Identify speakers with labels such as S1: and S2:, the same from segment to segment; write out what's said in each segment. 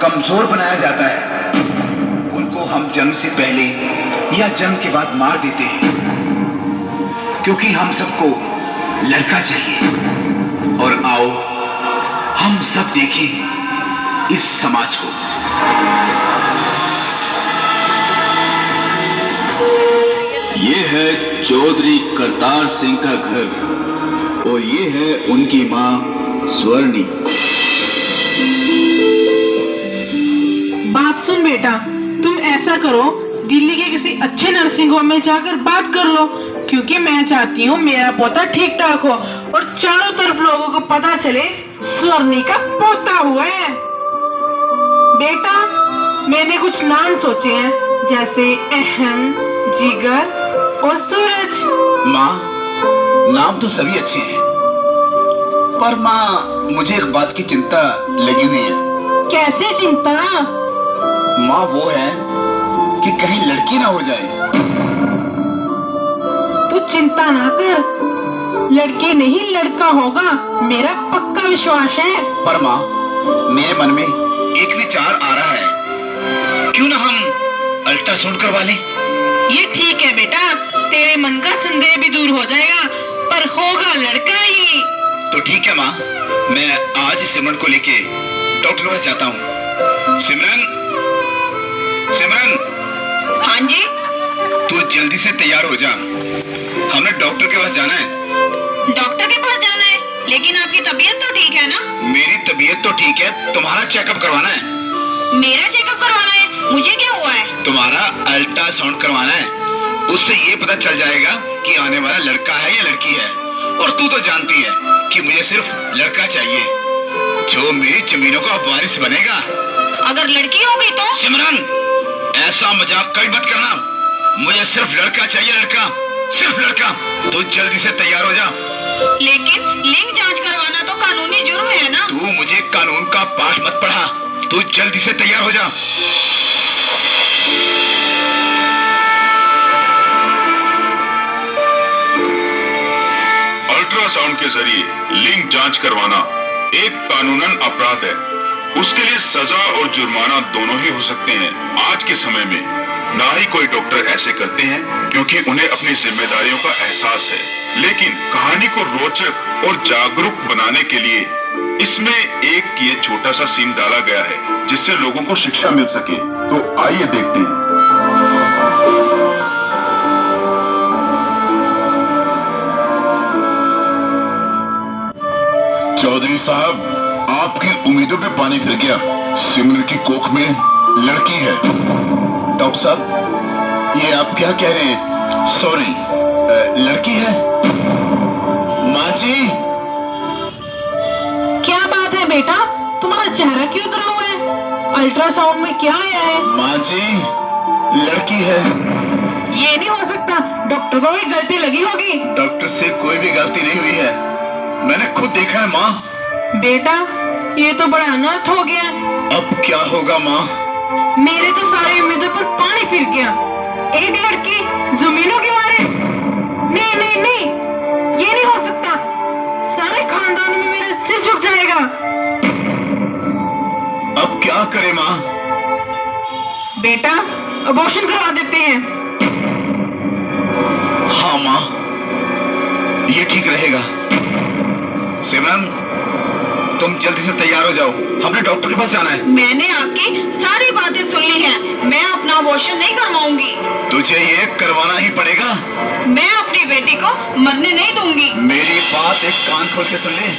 S1: कमजोर बनाया जाता है, उनको हम जन्म से पहले या जन्म के बाद मार देते हैं, क्योंकि हम सबको लड़का चाहिए। और आओ हम सब देखें इस समाज को।
S2: ये है चौधरी करतार सिंह का घर और ये है उनकी माँ स्वर्णी।
S3: बात सुन बेटा, तुम ऐसा करो, दिल्ली के किसी अच्छे नर्सिंग होम में जाकर बात कर लो, क्योंकि मैं चाहती हूँ मेरा पोता ठीक ठाक हो और चारों तरफ लोगों को पता चले स्वर्णी का पोता हुआ है। बेटा, मैंने कुछ नाम सोचे हैं, जैसे अहम, जिगर और सूरज।
S1: माँ, नाम तो सभी अच्छे हैं, पर माँ मुझे एक बात की चिंता लगी हुई है।
S3: कैसे चिंता?
S1: माँ वो है कि कहीं लड़की ना हो जाए।
S3: तू चिंता ना कर, लड़की नहीं लड़का होगा, मेरा पक्का विश्वास है।
S1: पर माँ, मेरे मन में एक विचार आ रहा है, क्यों ना हम अल्ट्रासाउंड करवा लें?
S3: ये ठीक है बेटा, तेरे मन का संदेह भी दूर हो जाएगा, पर होगा लड़का ही।
S1: तो ठीक है माँ, मैं आज सिमरन को लेके डॉक्टर के पास जाता हूँ। सिमरन, सिमरन।
S3: हाँ जी।
S1: तू जल्दी से तैयार हो जा, हमने डॉक्टर के पास जाना है।
S3: डॉक्टर के पास जाना है? लेकिन आपकी तबीयत तो ठीक है ना?
S1: मेरी तबीयत तो ठीक है, तुम्हारा चेकअप करवाना है।
S3: मेरा चेकअप करवाना है? मुझे क्या हुआ है?
S1: तुम्हारा अल्ट्रासाउंड करवाना है, उससे ये पता चल जाएगा कि आने वाला लड़का है या लड़की है। और तू तो जानती है कि मुझे सिर्फ लड़का चाहिए, जो मेरी जमीनों का वारिस बनेगा।
S3: अगर लड़की हो गई तो?
S1: सिमरन, ऐसा मजाक कभी मत करना, मुझे सिर्फ लड़का चाहिए, लड़का, सिर्फ लड़का। तू जल्दी से तैयार हो जा।
S3: लेकिन लिंग जांच करवाना तो कानूनी जुर्म है ना?
S1: तू मुझे कानून का पाठ मत पढ़ा, तू जल्दी से तैयार हो जा।
S4: अल्ट्रासाउंड के जरिए लिंग जांच करवाना एक कानूनन अपराध है। उसके लिए सजा और जुर्माना दोनों ही हो सकते हैं। आज के समय में ना ही कोई डॉक्टर ऐसे करते हैं, क्योंकि उन्हें अपनी जिम्मेदारियों का एहसास है। लेकिन कहानी को रोचक और जागरूक बनाने के लिए इसमें एक ये छोटा सा सीन डाला गया है, जिससे लोगों को शिक्षा मिल सके। तो आइए देखते हैं।
S2: चौधरी साहब, आपकी उम्मीदों पे पानी फिर गया। सिमरन की कोख में लड़की है।
S1: डॉक्टर साहब, ये आप क्या कह रहे हैं?
S2: सॉरी,
S1: लड़की है? माँ जी।
S3: क्या बात है बेटा, तुम्हारा चेहरा क्यों उतरा हुआ है? अल्ट्रासाउंड में क्या आया है?
S1: माँ जी, लड़की है।
S3: ये नहीं हो सकता, डॉक्टर को भी गलती लगी होगी।
S1: डॉक्टर से कोई भी गलती नहीं हुई है, मैंने खुद देखा है माँ।
S3: बेटा, ये तो बड़ा अनर्थ हो गया।
S1: अब क्या होगा माँ?
S3: मेरे तो सारे उम्मीदों पर पानी फिर गया। एक लड़की जमीनों के मारे? नहीं नहीं नहीं, ये नहीं हो सकता, सारे खानदान में मेरा सिर झुक जाएगा।
S1: अब क्या करे माँ?
S3: बेटा, अबॉर्शन करवा देते हैं।
S1: हाँ माँ, ये ठीक रहेगा। सिमरन, तुम जल्दी से तैयार हो जाओ, हमने डॉक्टर के पास जाना है।
S3: मैंने आपकी सारी बातें सुन ली हैं, मैं अपना अबॉर्शन नहीं करवाऊंगी।
S1: तुझे ये करवाना ही पड़ेगा।
S3: मैं अपनी बेटी को मरने नहीं दूंगी।
S1: मेरी बात एक कान खोल के सुन ले,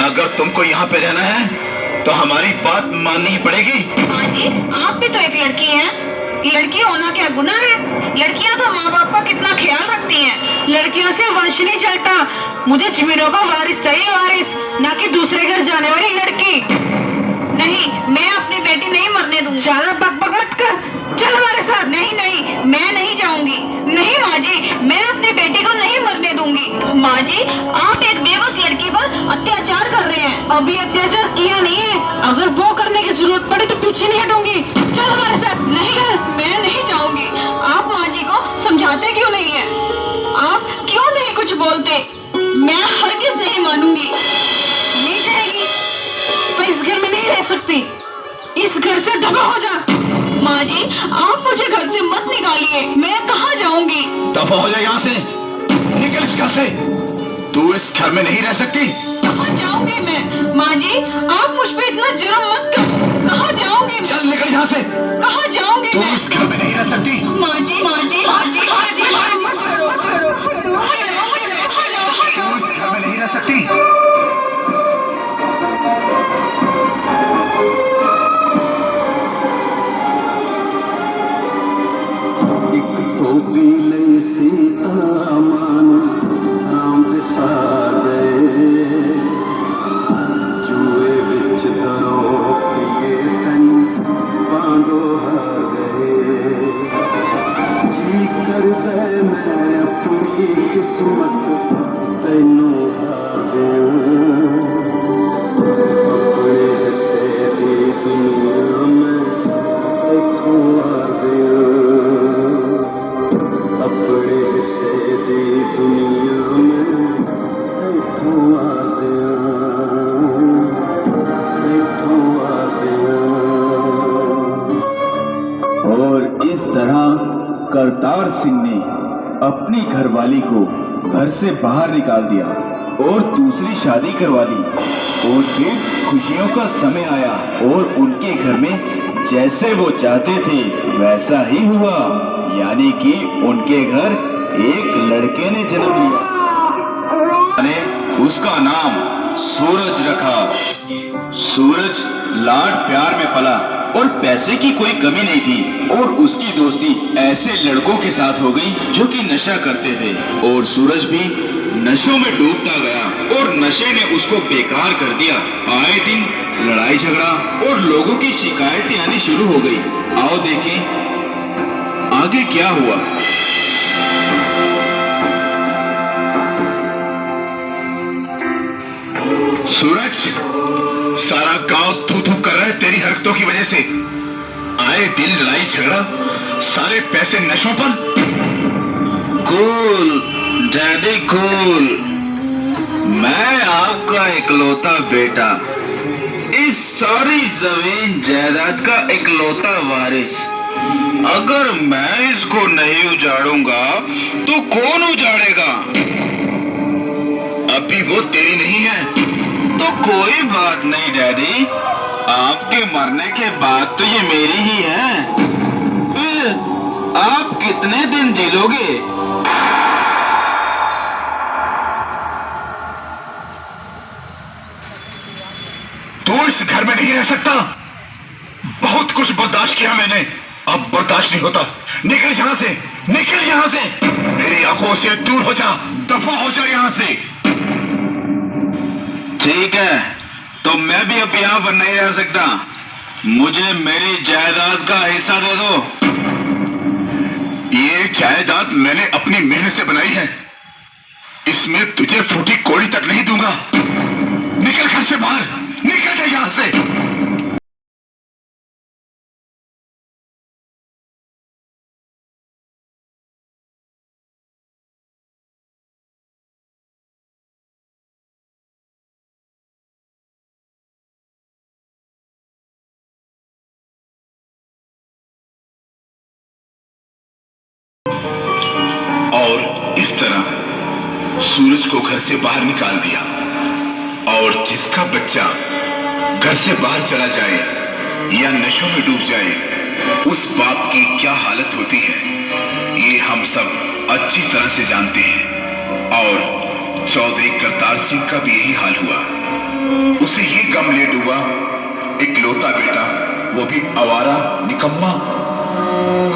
S1: अगर तुमको यहाँ पे रहना है तो हमारी बात माननी ही पड़ेगी।
S3: हाँ जी, आप भी तो एक लड़की हैं। लड़की होना क्या गुनाह है? लड़कियां तो माँ बाप का कितना ख्याल रखती हैं। लड़कियों से वंश नहीं चलता, मुझे जमीनों का वारिस चाहिए, वारिस, ना कि दूसरे घर जाने वाली लड़की। नहीं, मैं अपनी बेटी नहीं मरने दूंगी। ज्यादा बकबक मत कर, चल हमारे साथ। नहीं नहीं, मैं नहीं जाऊंगी। नहीं माँ जी, मैं अपनी बेटी को नहीं मरने दूंगी। माँ जी, आप एक बेबस लड़की पर अत्याचार कर रहे हैं। अभी अत्याचार किया नहीं है, अगर वो करने की जरूरत पड़े तो पीछे नहीं हटूंगी। चल हमारे साथ। नहीं, मैं नहीं जाऊंगी। आप माँ जी को समझाते क्यों नहीं है? आप क्यों नहीं कुछ बोलते? मैं हरगिज नहीं मानूंगी। नहीं जाएगी तो इस घर में नहीं रह सकती। इस घर से दफा हो जा। माँ जी, आप मुझे घर से मत निकालिए, मैं कहाँ जाऊंगी?
S1: दफा हो जा यहाँ से, निकल इस घर से। तू इस घर में नहीं रह सकती।
S3: कहाँ जाऊंगी मैं? माँ जी, आप मुझ पे इतना जुर्म मत करो। कहाँ जाऊंगी मैं?
S1: चल निकल यहाँ से।
S3: कहाँ जाऊंगी
S1: तू
S3: मैं?
S1: इस घर में नहीं रह सकती।
S3: माँ जी, माँ जी, माँ जी, माँ जी,
S1: तू इस घर में नहीं रह सकती।
S2: करतार सिंह ने अपनी घरवाली को घर से बाहर निकाल दिया और दूसरी शादी करवा दी और फिर खुशियों का समय आया और उनके घर में जैसे वो चाहते थे वैसा ही हुआ, यानी कि उनके घर एक लड़के ने जन्म लिया।
S1: ने उसका नाम सूरज रखा।
S2: सूरज लाड प्यार में पला और पैसे की कोई कमी नहीं थी और उसकी दोस्ती ऐसे लड़कों के साथ हो गई जो कि नशा करते थे और सूरज भी नशों में डूबता गया और नशे ने उसको बेकार कर दिया। आए दिन लड़ाई झगड़ा और लोगों की शिकायतें आनी शुरू हो गई। आओ देखें आगे क्या हुआ।
S1: सूरज, सारा गांव थू थू कर रहा है तेरी हरकतों की वजह से। आए दिन लड़ाई झगड़ा, सारे पैसे नशों पर।
S2: कूल डैडी कूल, मैं आपका इकलौता बेटा, इस सारी जमीन जायदाद का इकलौता वारिस। अगर मैं इसको नहीं उजाड़ूंगा तो कौन उजाड़ेगा?
S1: अभी वो तेरी नहीं है।
S2: तो कोई बात नहीं डैडी, आपके मरने के बाद तो ये मेरी ही है। फिर आप कितने दिन जी लोगे?
S1: तू इस घर में नहीं रह सकता। बहुत कुछ बर्दाश्त किया मैंने, अब बर्दाश्त नहीं होता। निकल यहां से, निकल यहां से। मेरी आंखों से दूर हो जा, दफा हो जा यहां से।
S2: ठीक है, तो मैं भी अब यहाँ पर नहीं रह सकता। मुझे मेरी जायदाद का हिस्सा दे दो।
S1: ये जायदाद मैंने अपनी मेहनत से बनाई है, इसमें तुझे फूटी कौड़ी तक नहीं दूंगा। निकल घर से बाहर, निकल जा यहां से। और इस तरह सूरज को घर से बाहर निकाल दिया। और जिसका बच्चा घर से बाहर चला जाए या नशों में डूब जाए, उस बाप की क्या हालत होती है ये हम सब अच्छी तरह से जानते हैं। और चौधरी करतार सिंह का भी यही हाल हुआ। उसे ये गम ले डूबा, इकलौता बेटा, वो भी आवारा निकम्मा।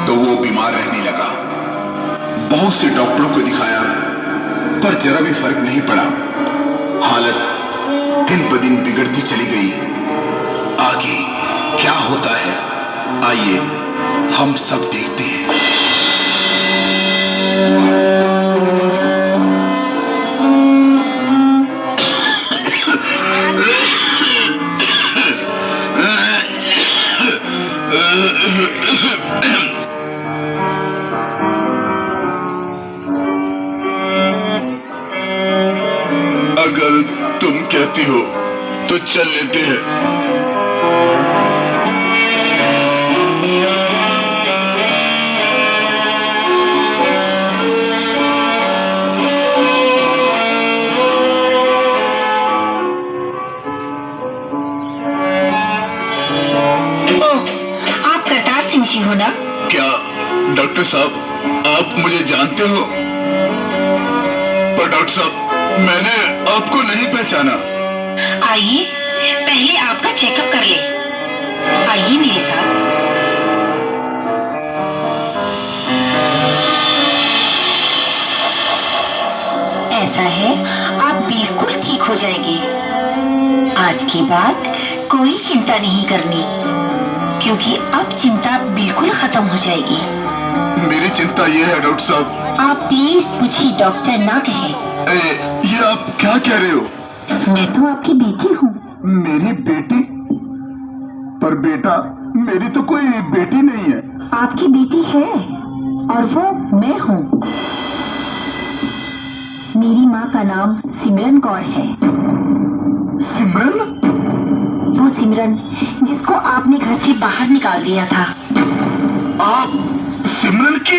S1: तो वो बीमार रहने लगा। बहुत से डॉक्टरों को दिखाया पर जरा भी फर्क नहीं पड़ा। हालत दिन ब दिन बिगड़ती चली गई। आगे क्या होता है, आइए हम सब देखते हैं। अगर तुम कहती हो तो चल लेते हैं।
S5: ओह, आप करतार सिंह जी हो ना?
S2: क्या डॉक्टर साहब आप मुझे जानते हो? पर डॉक्टर साहब मैंने आपको नहीं पहचाना।
S5: आइए पहले आपका चेकअप कर ले। आइए मेरे साथ। ऐसा है, आप बिल्कुल ठीक हो जाएंगे। आज के बाद कोई चिंता नहीं करनी, क्योंकि अब चिंता बिल्कुल खत्म हो जाएगी।
S2: मेरी चिंता ये है डॉक्टर साहब।
S5: आप प्लीज मुझे डॉक्टर ना कहें।
S2: ये आप क्या कह रहे हो?
S5: मैं तो आपकी बेटी हूँ।
S2: मेरी बेटी? पर बेटा, मेरी तो कोई बेटी नहीं है।
S5: आपकी बेटी है और वो मैं हूँ। मेरी माँ का नाम सिमरन कौर है।
S2: सिमरन?
S5: वो सिमरन जिसको आपने घर से बाहर निकाल दिया था।
S2: आप सिमरन की?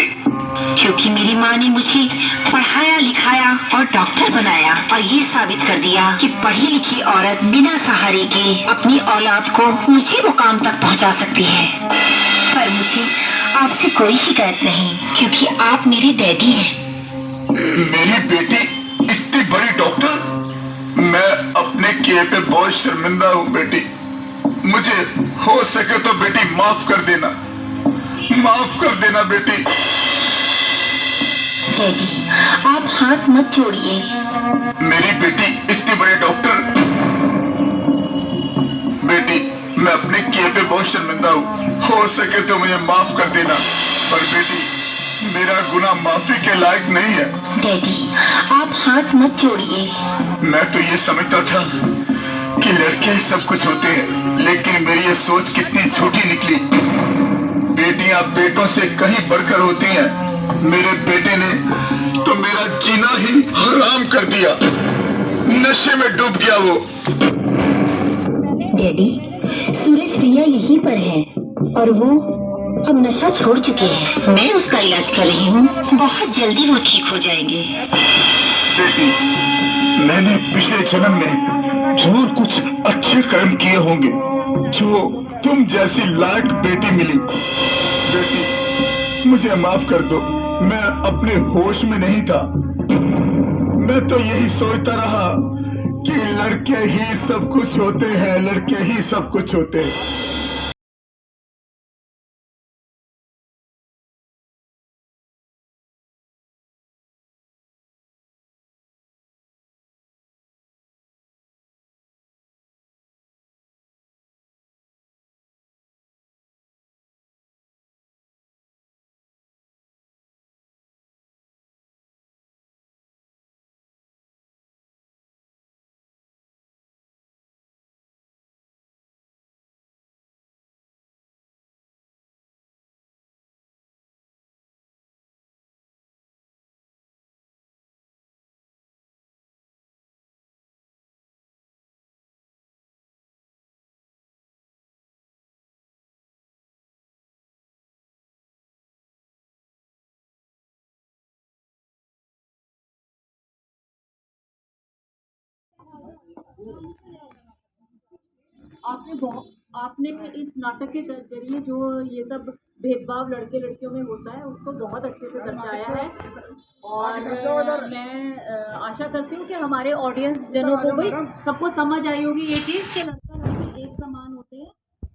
S5: क्योंकि मेरी माँ ने मुझे पढ़ाया लिखाया और डॉक्टर बनाया और ये साबित कर दिया कि पढ़ी लिखी औरत बिना सहारे के अपनी औलाद को ऊंचे मुकाम तक पहुंचा सकती है। पर मुझे आपसे कोई शिकायत नहीं, क्योंकि आप मेरे डैडी हैं।
S2: मेरी बेटी इतनी बड़ी डॉक्टर? मैं अपने किए पे बहुत शर्मिंदा हूँ बेटी। मुझे हो सके तो बेटी माफ कर देना, माफ कर देना बेटी।
S5: डैडी, आप हाथ मत जोड़िए।
S2: मेरी बेटी इतनी बड़ी डॉक्टर। बेटी, मैं अपने किए पे बहुत शर्मिंदा हूँ, हो सके तो मुझे माफ कर देना। पर बेटी, मेरा गुनाह माफी के लायक नहीं है।
S5: डैडी, आप हाथ मत जोड़िए।
S2: मैं तो ये समझता था कि लड़के ही सब कुछ होते हैं, लेकिन मेरी ये सोच कितनी छोटी निकली। बेटियां बेटों से कहीं बढ़कर होती हैं। मेरे बेटे ने तो मेरा जीना ही हराम कर दिया। नशे में डूब गया वो।
S5: डैडी, सूरज भैया यहीं पर हैं और वो अब नशा छोड़ चुके हैं। मैं उसका इलाज कर रही हूँ, बहुत जल्दी वो ठीक हो जाएंगे।
S2: बेटी, मैंने पिछले जन्म में जरूर कुछ अच्छे कर्म किए होंगे जो तुम जैसी लायक बेटी मिली। बेटी, मुझे माफ कर दो, मैं अपने होश में नहीं था। मैं तो यही सोचता रहा कि लड़के ही सब कुछ होते हैं, लड़के ही सब कुछ होते हैं।
S6: आपने इस नाटक के जरिए जो ये सब भेदभाव लड़के लड़कियों में होता है उसको बहुत अच्छे से दर्शाया है। और मैं आशा करती हूँ कि हमारे ऑडियंस जनों को भी सबको समझ आई होगी ये चीज़ कि लड़का